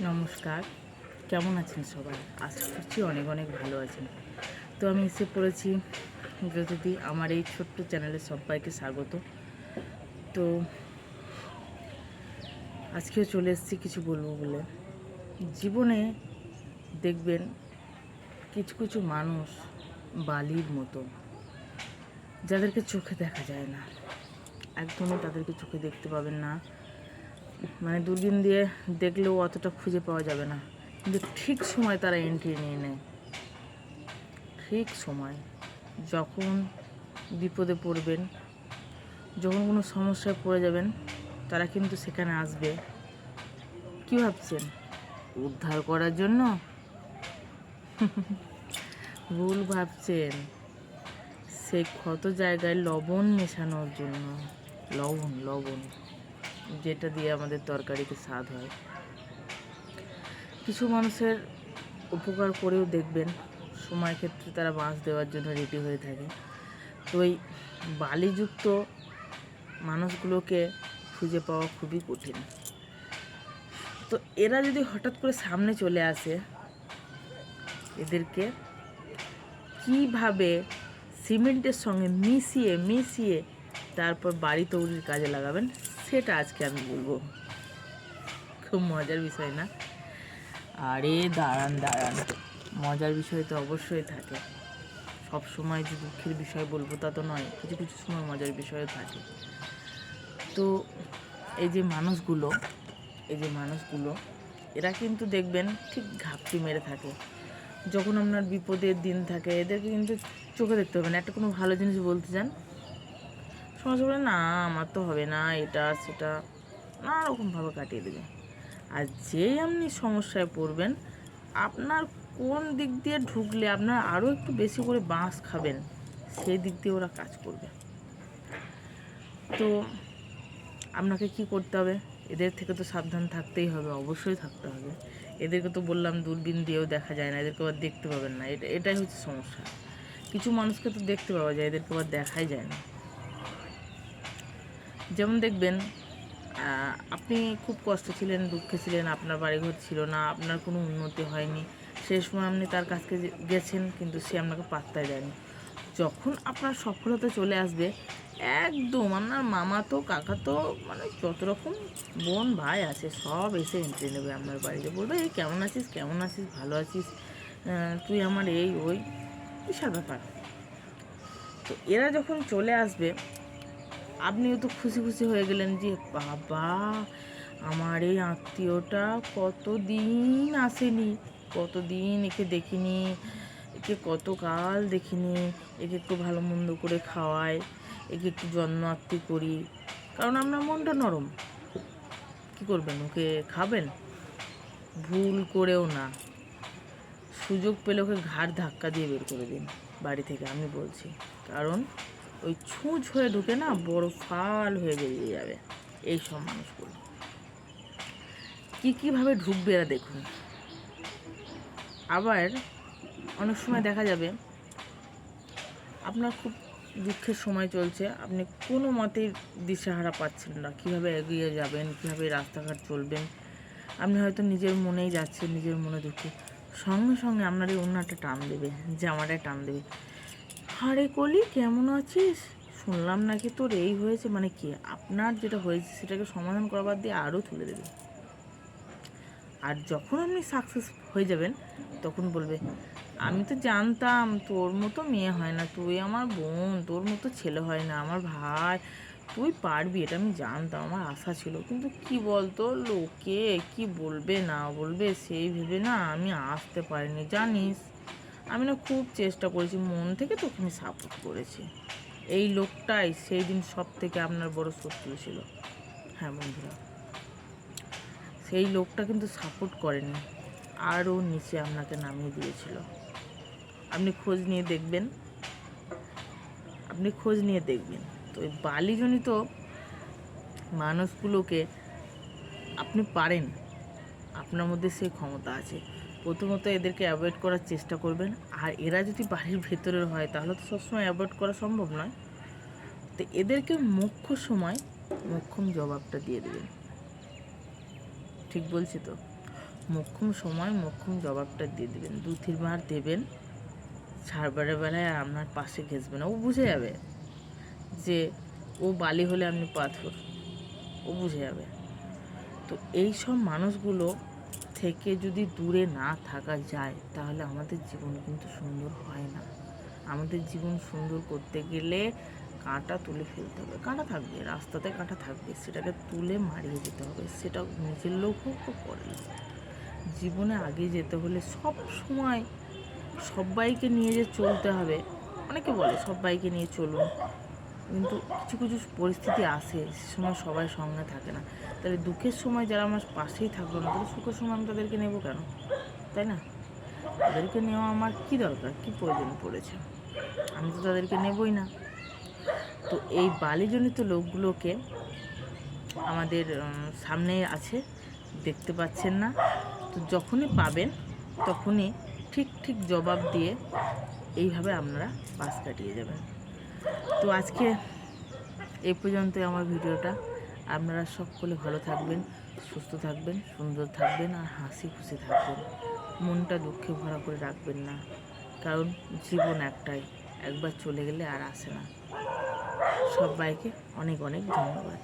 নমস্কার, কেমন আছেন সবাই? আশা করছি অনেক অনেক ভালো আছেন। তো আমি এসে পড়েছি যদি আমার এই ছোট্ট চ্যানেলে সবাইকে স্বাগত। তো আজকেও চলে এসেছি কিছু বলবো বলে। জীবনে দেখবেন কিছু কিছু মানুষ বালির মতো, যাদেরকে চোখে দেখা যায় না, একদমই তাদেরকে চোখে দেখতে পাবেন না, মানে দূরবীন দিয়ে দেখলেও অতটা খুঁজে পাওয়া যাবে না, কিন্তু ঠিক সময় তারা এন্ট্রি নিয়ে নেয়। ঠিক সময় যখন বিপদে পড়বেন, যখন কোনো সমস্যায় পড়ে যাবেন, তারা কিন্তু সেখানে আসবে। কী ভাবছেন? উদ্ধার করার জন্য? ভুল ভাবছেন। সেই ক্ষত জায়গায় লবণ মেশানোর জন্য। লবণ লবণ যেটা দিয়ে আমাদের তরকারিতে স্বাদ হয়। কিছু মানুষের উপকার করেও দেখবেন সময় ক্ষেত্রে তারা বাঁশ দেওয়ার জন্য রেডি হয়ে থাকে। তো এই বালিযুক্ত মানুষগুলোকে খুঁজে পাওয়া খুবই কঠিন। তো এরা যদি হঠাৎ করে সামনে চলে আসে, এদেরকে কিভাবে সিমেন্টের সঙ্গে মিশিয়ে তারপর বাড়ি তৈরির কাজে লাগাবেন, সেটা আজকে আমি বলবো। খুব মজার বিষয় না? আরে দাঁড়ান, মজার বিষয় তো অবশ্যই থাকে। সব সময় যে দুঃখের বিষয় বলবো তা তো নয়, কিছু কিছু সময় মজার বিষয়ও থাকে। তো এই যে মানুষগুলো এরা কিন্তু দেখবেন ঠিক ঘাপটি মেরে থাকে। যখন আপনার বিপদের দিন থাকে, এদেরকে কিন্তু চোখে দেখতে হবে না। একটা কোনো ভালো জিনিস বলতে যান, সমস্যা বলে না আমার তো হবে না, এটা সেটা নানা রকমভাবে কাটিয়ে দেবে। আর যেই আপনি সমস্যায় পড়বেন, আপনার কোন দিক দিয়ে ঢুকলে আপনার আরও একটু বেশি করে বাঁশ খাবেন, সেই দিক দিয়ে ওরা কাজ করবে। তো আপনাকে কি করতে হবে? এদের থেকে তো সাবধান থাকতেই হবে, অবশ্যই থাকতে হবে। এদেরকে তো বললাম দূরবীন দিয়েও দেখা যায় না, এদেরকে আবার দেখতে পাবেন না, এটাই হচ্ছে সমস্যা। কিছু মানুষকে তো দেখতে পাওয়া যায়, এদেরকে আবার দেখাই যায় না। যেমন দেখবেন, আপনি খুব কষ্ট ছিলেন, দুঃখে ছিলেন, আপনার বাড়িঘর ছিল না, আপনার কোনো উন্নতি হয়নি, সেই সময় আপনি তার কাছে গেছেন, কিন্তু সে আপনাকে পাত্তাই দেয়নি। যখন আপনার সফলতা চলে আসবে, একদম আপনার মামা তো কাকা তো মানে যত রকম বোন ভাই আছে সব এসে এন্ট্রি নেবে আপনার বাড়িতে, বলবে এই কেমন আছিস, ভালো আছিস, তুই আমার এই ওই, বিশাল ব্যাপার। তো এরা যখন চলে আসবে, আপনিও তো খুশি খুশি হয়ে গেলেন যে বাবা, আমার এই আত্মীয়টা কতদিন আসেনি, কতদিন একে দেখিনি, একে কতকাল দেখিনি, একে একটু ভালো মন্দ করে খাওয়াই, একে একটু যত্ন আত্তি করি। কারণ আপনার মনটা নরম, কী করবেন? ওকে খাবেন? ভুল করেও না, সুযোগ পেলে ওকে ঘাড় ধাক্কা দিয়ে বের করে দিন বাড়ি থেকে, আমি বলছি। কারণ ওই ছুঁচ হয়ে ঢুকে না বড় ফাল হয়ে বেরিয়ে যাবে। এই সব মানুষগুলো কীভাবে ঢুকবে এরা দেখুন। আবার অনেক সময় দেখা যাবে আপনার খুব দুঃখের সময় চলছে, আপনি কোনো মতেই দিশেহারা পাচ্ছেন না, কীভাবে এগিয়ে যাবেন, কীভাবে রাস্তাঘাট চলবেন। আপনি হয়তো নিজের মনেই যাচ্ছেন, নিজের মনে দুঃখে, সঙ্গে সঙ্গে আপনার এই অন্যটা টান দেবে, জামাটায় টান দেবে। আরে কলি কেমন আছিস, শুনলাম নাকি তোর এই হয়েছে, মানে কি আপনার যেটা হয়েছে সেটাকে সমাধান করবার দিয়ে আরও তুলে দেবে। আর যখন আপনি সাকসেস হয়ে যাবেন, তখন বলবে আমি তো জানতাম তোর মতো মেয়ে হয় না, তুই আমার বোন, তোর মতো ছেলে হয় না, আমার ভাই, তুই পারবি, এটা আমি জানতাম, আমার আশা ছিল। কিন্তু কি বলতো, লোকে কি বলবে না বলবে সেই ভেবে না আমি আসতে পারিনি, জানিস। আমি না খুব চেষ্টা করেছি, মন থেকে তোকে আমি সাপোর্ট করেছি। এই লোকটাই সেই দিন সব থেকে আপনার বড় শত্রু ছিল। হ্যাঁ বন্ধুরা, সেই লোকটা কিন্তু সাপোর্ট করেনি, আরও নিচে আপনাকে নামিয়ে দিয়েছিল। আপনি খোঁজ নিয়ে দেখবেন। তো ওই বালিজনিত মানুষগুলোকে আপনি পারেন, আপনার মধ্যে সেই ক্ষমতা আছে। প্রথমত এদেরকে অ্যাভয়েড করার চেষ্টা করবেন। আর এরা যদি বাড়ির ভেতরের হয়, তাহলে তো সবসময় অ্যাভয়েড করা সম্ভব নয়। তো এদেরকে মোক্ষম জবাবটা দিয়ে দেবেন। ঠিক বলছি তো? মোক্ষম সময় মোক্ষম জবাবটা দিয়ে দেবেন, 2-3 বার দেবেন, ছাড়বারের বেলায় আর আপনার পাশে ঘেঁষবে না। ও বুঝে যাবে যে ও বালি হলে আপনি পাথর, ও বুঝে যাবে। তো এই সব মানুষগুলো থেকে যদি দূরে না থাকা যায় তাহলে আমাদের জীবন কিন্তু সুন্দর হয় না। আমাদের জীবন সুন্দর করতে গেলে কাঁটা তুলে ফেলতে হবে। কাঁটা থাকবে, রাস্তাতে কাঁটা থাকবে, সেটাকে তুলে মারিয়ে যেতে হবে। সেটা নিজের লোক হোক বা পরের লোক। জীবনে আগে যেতে হলে সব সময় সবাইকে নিয়ে যে চলতে হবে, অনেকে বলে সবাইকে নিয়ে চলুন, কিন্তু কিছু কিছু পরিস্থিতি আসে, সে সময় সবাই সঙ্গে থাকে না। তাহলে দুঃখের সময় যারা আমার পাশেই থাকলো না, তাহলে সুখের সময় আমি তাদেরকে নেবো কেন, তাই না? তাদেরকে নেওয়া আমার কী দরকার, কী প্রয়োজন পড়েছে? আমি তো তাদেরকে নেবই না। তো এই বালিজনিত লোকগুলোকে আমাদের সামনে আছে, দেখতে পাচ্ছেন না। তো যখনই পাবেন তখনই ঠিক ঠিক জবাব দিয়ে এইভাবে আপনারা পাশ কাটিয়ে যাবেন। তো আজকে এই পর্যন্তই আমার ভিডিওটা। আপনারা সকলে ভালো থাকবেন, সুস্থ থাকবেন, সুন্দর থাকবেন আর হাসি খুশি থাকবেন। মনটা দুঃখে ভরা করে রাখবেন না, কারণ জীবন একটাই, একবার চলে গেলে আর আসে না। সবাইকে অনেক অনেক ধন্যবাদ।